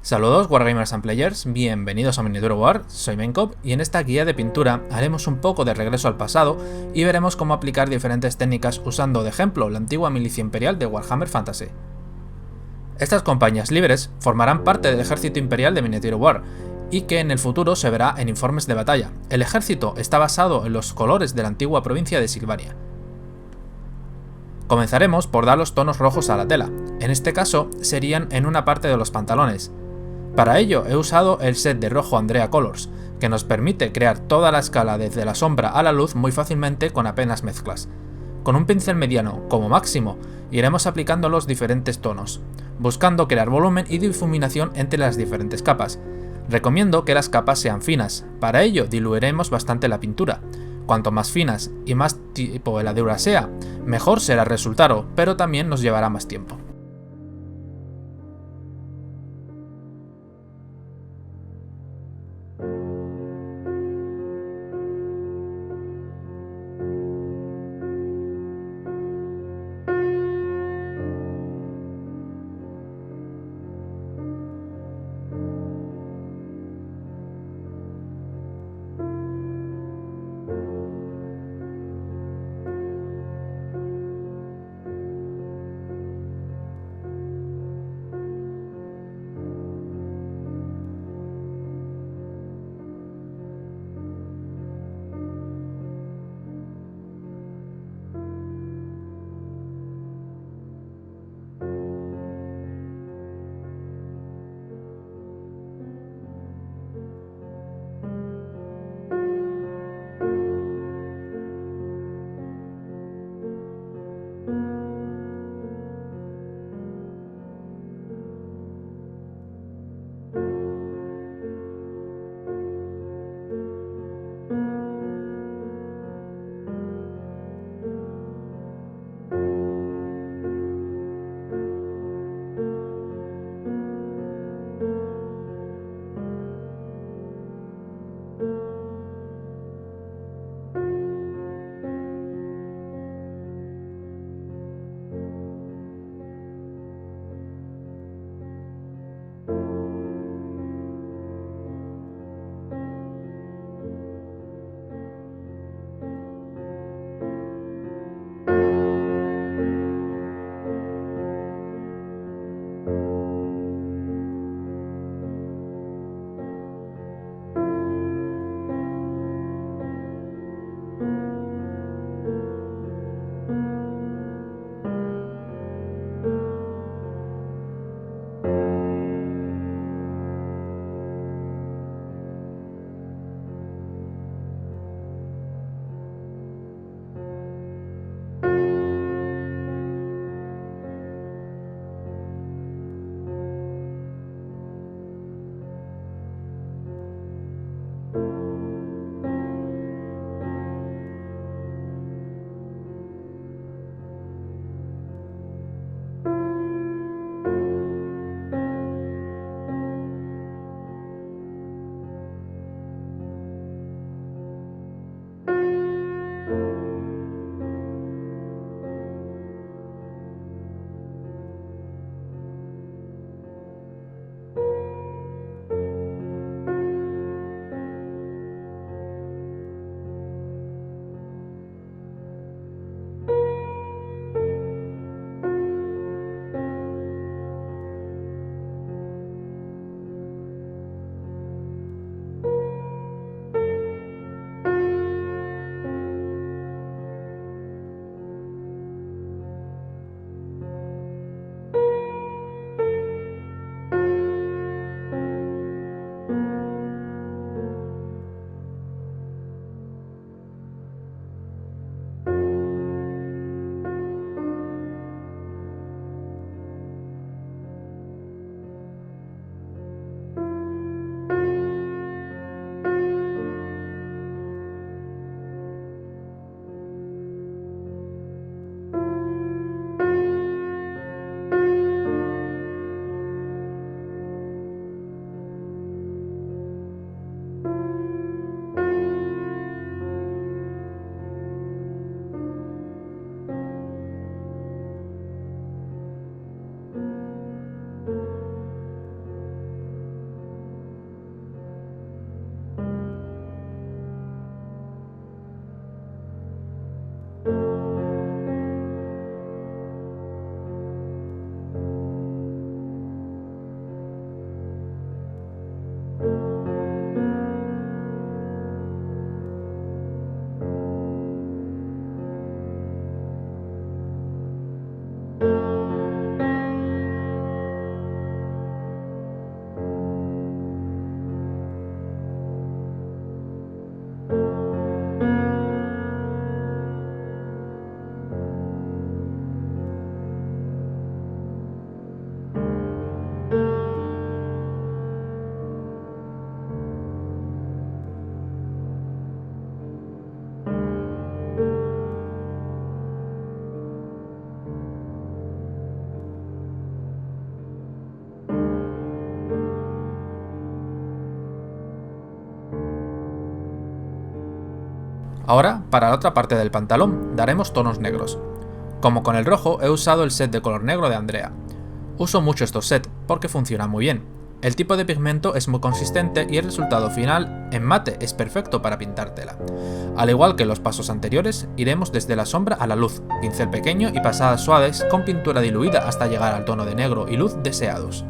Saludos Wargamers and Players, bienvenidos a Miniature War, soy Menkop y en esta guía de pintura haremos un poco de regreso al pasado y veremos cómo aplicar diferentes técnicas usando de ejemplo la antigua milicia imperial de Warhammer Fantasy. Estas compañías libres formarán parte del ejército imperial de Miniature War y que en el futuro se verá en informes de batalla. El ejército está basado en los colores de la antigua provincia de Silvania. Comenzaremos por dar los tonos rojos a la tela, en este caso serían en una parte de los pantalones. Para ello he usado el set de rojo Andrea Colors, que nos permite crear toda la escala desde la sombra a la luz muy fácilmente con apenas mezclas. Con un pincel mediano, como máximo, iremos aplicando los diferentes tonos, buscando crear volumen y difuminación entre las diferentes capas. Recomiendo que las capas sean finas, para ello diluiremos bastante la pintura. Cuanto más finas y más tipo heladura sea, mejor será el resultado, pero también nos llevará más tiempo. Ahora, para la otra parte del pantalón, daremos tonos negros. Como con el rojo, he usado el set de color negro de Andrea. Uso mucho estos sets porque funcionan muy bien. El tipo de pigmento es muy consistente y el resultado final en mate es perfecto para pintar tela. Al igual que en los pasos anteriores, iremos desde la sombra a la luz, pincel pequeño y pasadas suaves con pintura diluida hasta llegar al tono de negro y luz deseados.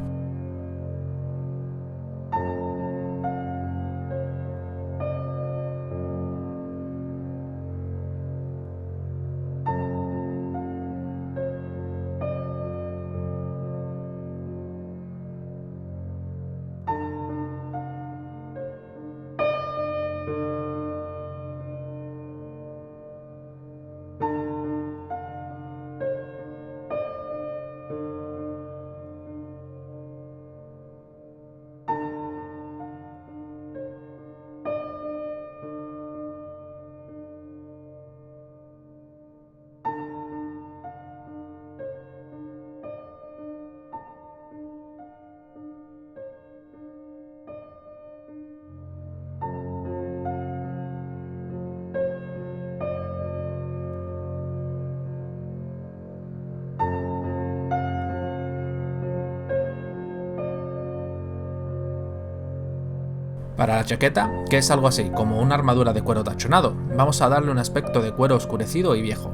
Para la chaqueta, que es algo así como una armadura de cuero tachonado, vamos a darle un aspecto de cuero oscurecido y viejo.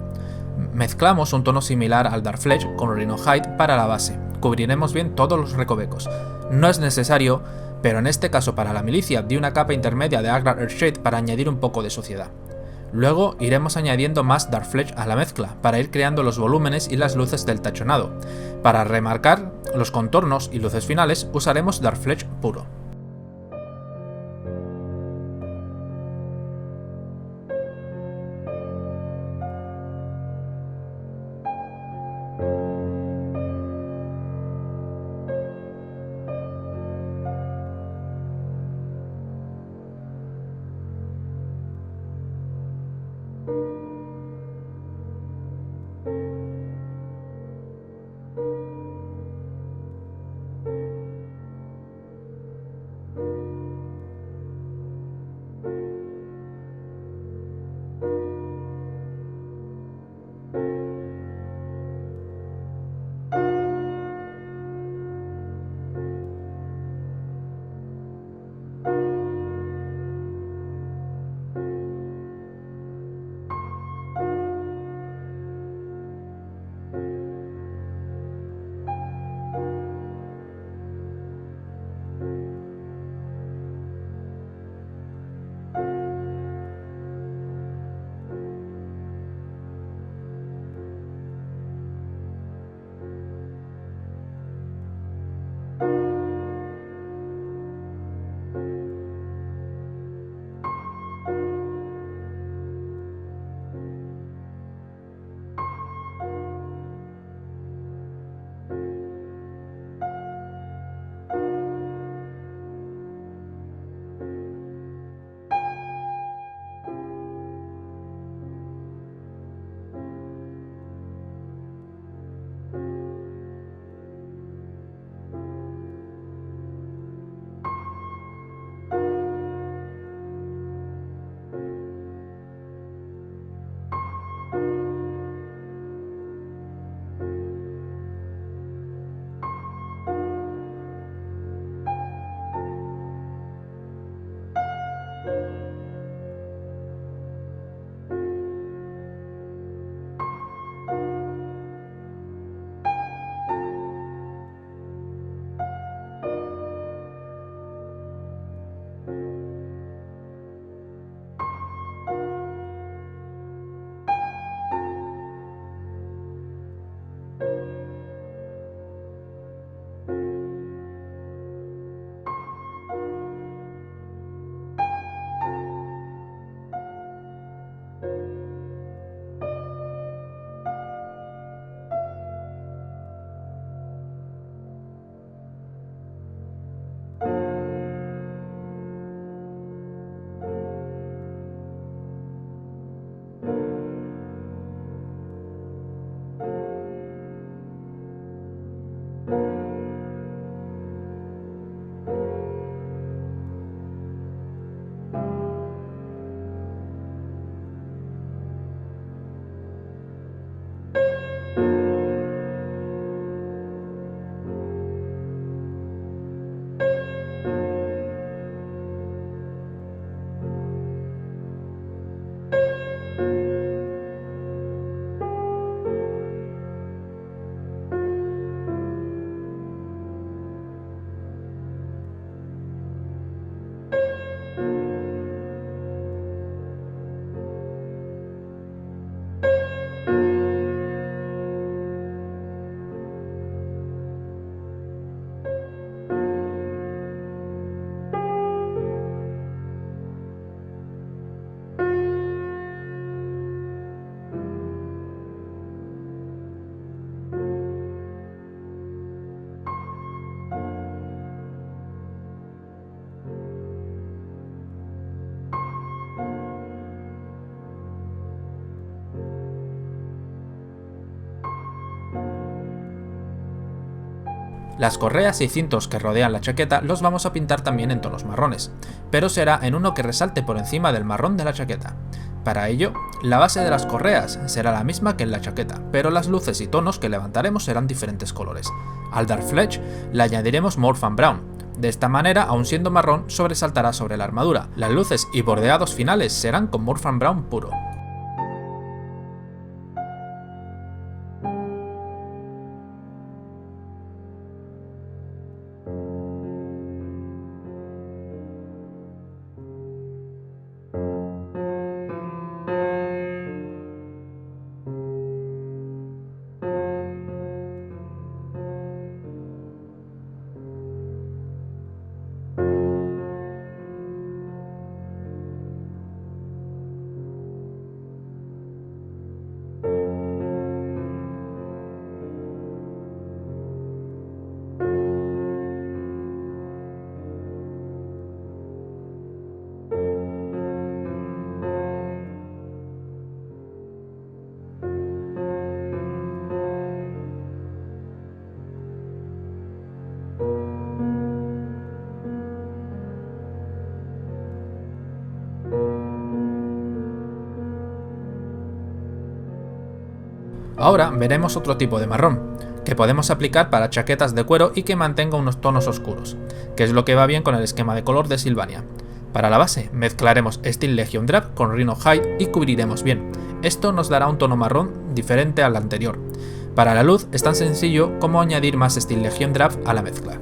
Mezclamos un tono similar al Dark Flesh con Rhino Hide para la base, cubriremos bien todos los recovecos. No es necesario, pero en este caso para la milicia di una capa intermedia de Agrar Earthshade para añadir un poco de suciedad. Luego iremos añadiendo más Dark Flesh a la mezcla para ir creando los volúmenes y las luces del tachonado. Para remarcar los contornos y luces finales usaremos Dark Flesh puro. Las correas y cintos que rodean la chaqueta los vamos a pintar también en tonos marrones, pero será en uno que resalte por encima del marrón de la chaqueta. Para ello, la base de las correas será la misma que en la chaqueta, pero las luces y tonos que levantaremos serán diferentes colores. Al Dark Fletch le añadiremos Morphan Brown. De esta manera, aun siendo marrón, sobresaltará sobre la armadura. Las luces y bordeados finales serán con Morphan Brown puro. Ahora veremos otro tipo de marrón, que podemos aplicar para chaquetas de cuero y que mantenga unos tonos oscuros, que es lo que va bien con el esquema de color de Sylvania. Para la base mezclaremos Steel Legion Drab con Rhino Hide y cubriremos bien. Esto nos dará un tono marrón diferente al anterior. Para la luz es tan sencillo como añadir más Steel Legion Drab a la mezcla.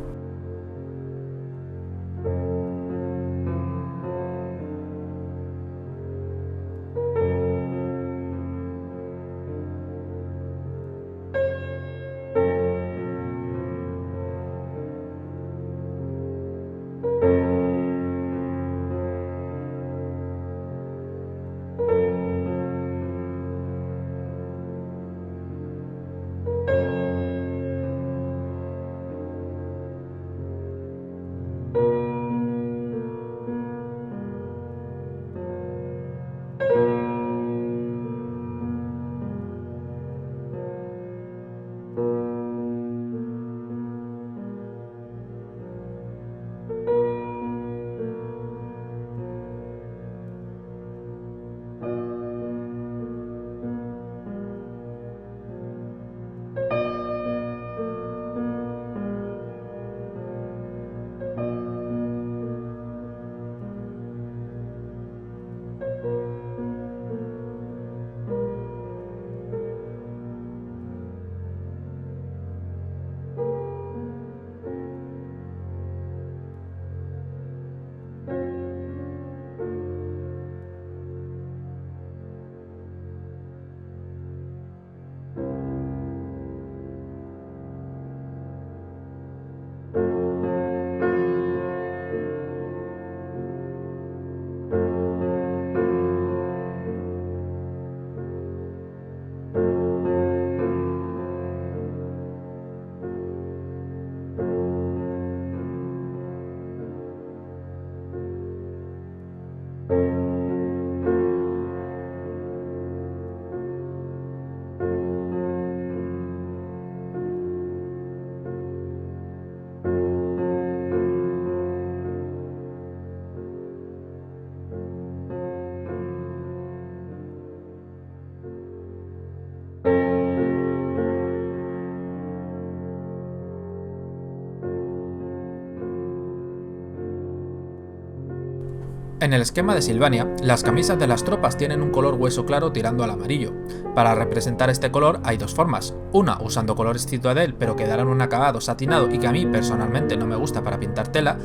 En el esquema de Sylvania, las camisas de las tropas tienen un color hueso claro tirando al amarillo. Para representar este color hay dos formas, una usando colores Citadel pero que darán un acabado satinado y que a mí personalmente no me gusta para pintar tela,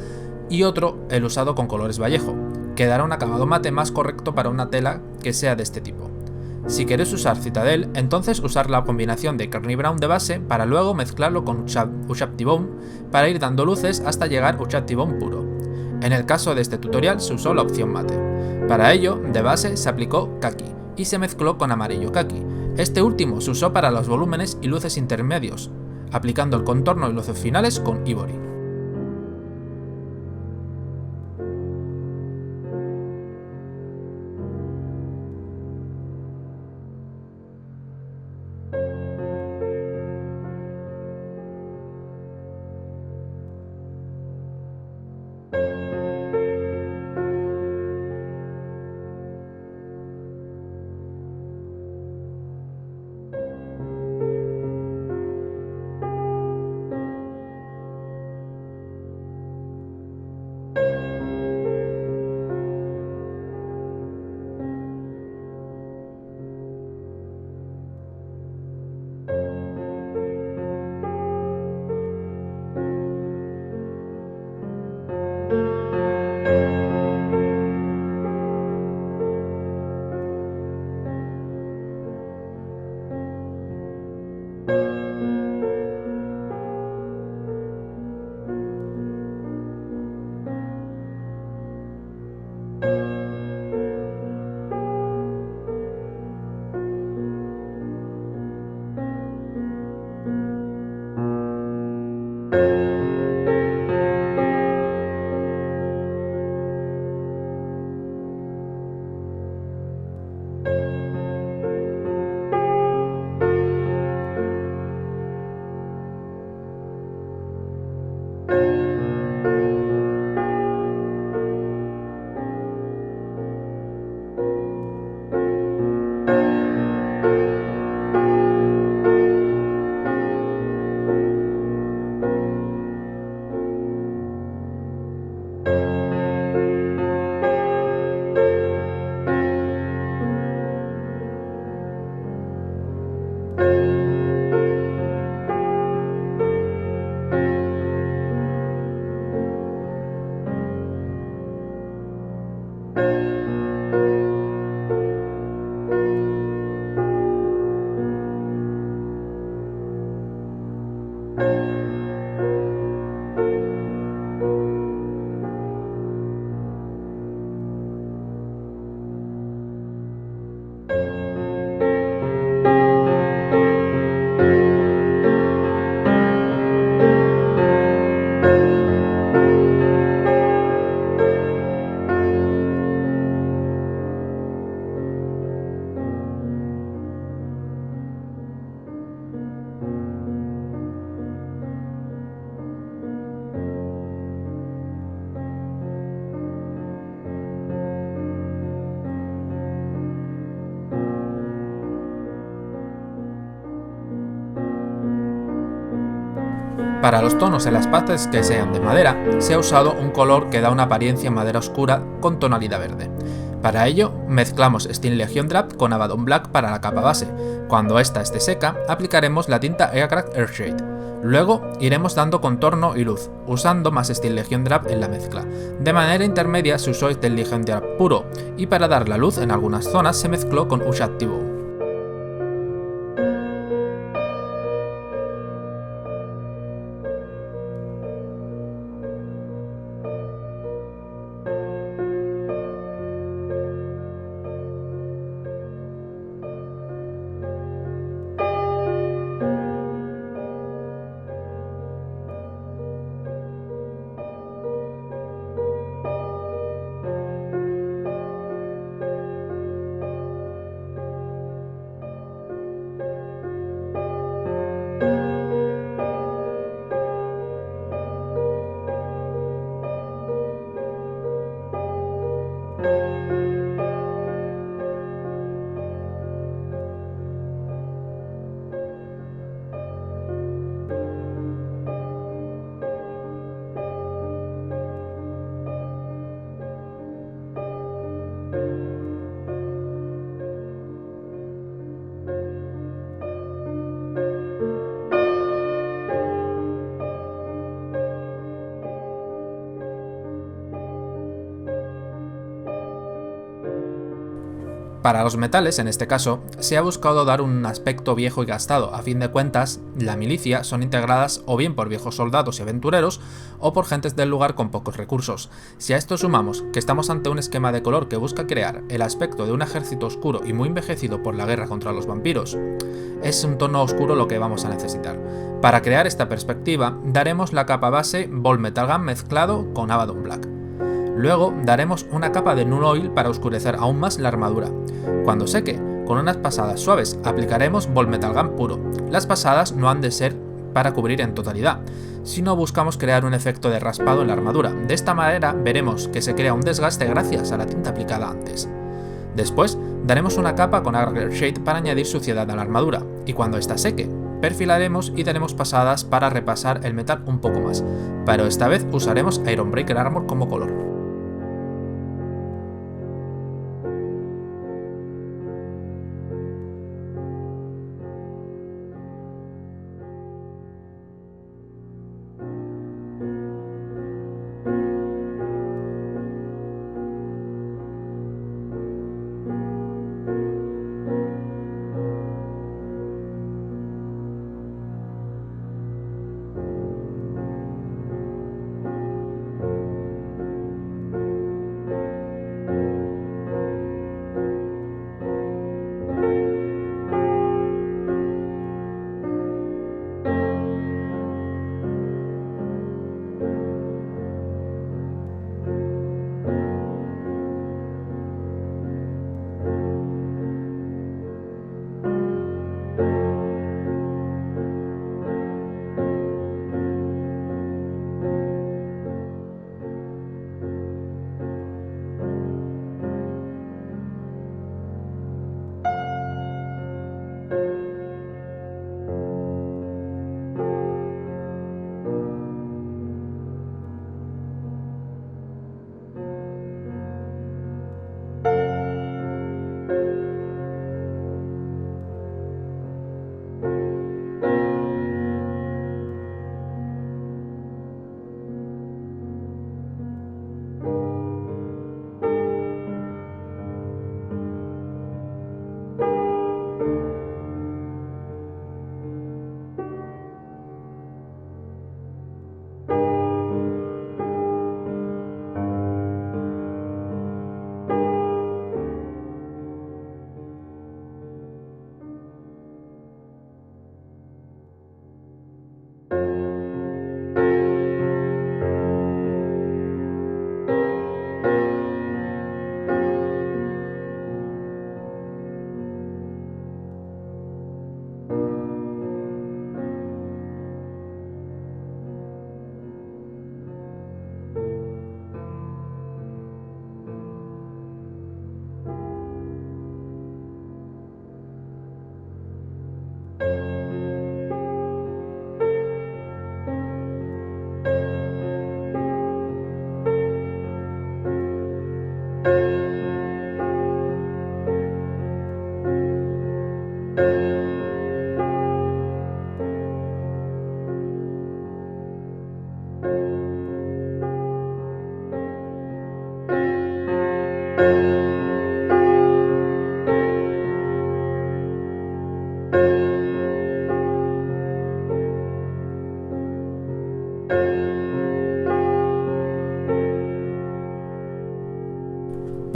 y otro el usado con colores Vallejo, que dará un acabado mate más correcto para una tela que sea de este tipo. Si queréis usar Citadel, entonces usar la combinación de Kearney Brown de base para luego mezclarlo con Ushabti Bone para ir dando luces hasta llegar a Ushabti Bone puro. En el caso de este tutorial se usó la opción mate. Para ello, de base se aplicó Kaki y se mezcló con amarillo Kaki. Este último se usó para los volúmenes y luces intermedios, aplicando el contorno y luces finales con Ivory. Para los tonos en las partes que sean de madera, se ha usado un color que da una apariencia madera oscura con tonalidad verde. Para ello, mezclamos Steel Legion Drab con Abaddon Black para la capa base. Cuando esta esté seca, aplicaremos la tinta Aircraft Earthshade. Luego, iremos dando contorno y luz, usando más Steel Legion Drab en la mezcla. De manera intermedia se usó Steel Legion Drab puro, y para dar la luz en algunas zonas se mezcló con Ushat T-Bone. Para los metales, en este caso, se ha buscado dar un aspecto viejo y gastado. A fin de cuentas, la milicia son integradas o bien por viejos soldados y aventureros o por gentes del lugar con pocos recursos. Si a esto sumamos que estamos ante un esquema de color que busca crear el aspecto de un ejército oscuro y muy envejecido por la guerra contra los vampiros, es un tono oscuro lo que vamos a necesitar. Para crear esta perspectiva, daremos la capa base Ball Metal Gun mezclado con Abaddon Black. Luego daremos una capa de Null Oil para oscurecer aún más la armadura. Cuando seque, con unas pasadas suaves aplicaremos Ball Metal Gun puro. Las pasadas no han de ser para cubrir en totalidad, sino buscamos crear un efecto de raspado en la armadura. De esta manera veremos que se crea un desgaste gracias a la tinta aplicada antes. Después daremos una capa con Aircraft Shade para añadir suciedad a la armadura, y cuando esta seque, perfilaremos y daremos pasadas para repasar el metal un poco más, pero esta vez usaremos Ironbreaker Armor como color.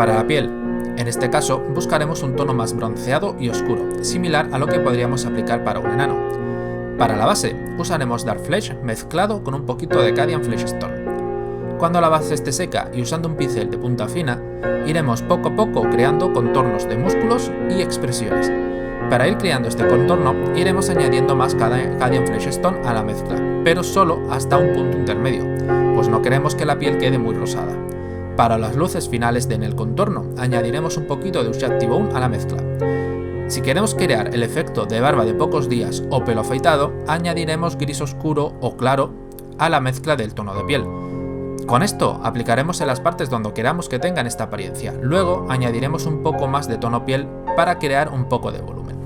Para la piel, en este caso buscaremos un tono más bronceado y oscuro, similar a lo que podríamos aplicar para un enano. Para la base, usaremos Dark Flesh mezclado con un poquito de Cadian Flesh Stone. Cuando la base esté seca y usando un pincel de punta fina, iremos poco a poco creando contornos de músculos y expresiones. Para ir creando este contorno, iremos añadiendo más Cadian Flesh Stone a la mezcla, pero solo hasta un punto intermedio, pues no queremos que la piel quede muy rosada. Para las luces finales en el contorno, añadiremos un poquito de Ushat T-Bone a la mezcla. Si queremos crear el efecto de barba de pocos días o pelo afeitado, añadiremos gris oscuro o claro a la mezcla del tono de piel. Con esto aplicaremos en las partes donde queramos que tengan esta apariencia, luego añadiremos un poco más de tono piel para crear un poco de volumen.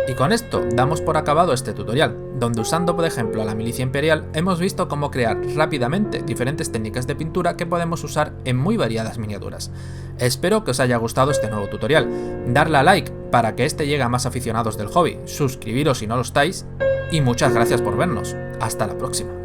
Y con esto damos por acabado este tutorial, donde usando por ejemplo a la milicia imperial hemos visto cómo crear rápidamente diferentes técnicas de pintura que podemos usar en muy variadas miniaturas. Espero que os haya gustado este nuevo tutorial, darle a like para que este llegue a más aficionados del hobby, suscribiros si no lo estáis, y muchas gracias por vernos. Hasta la próxima.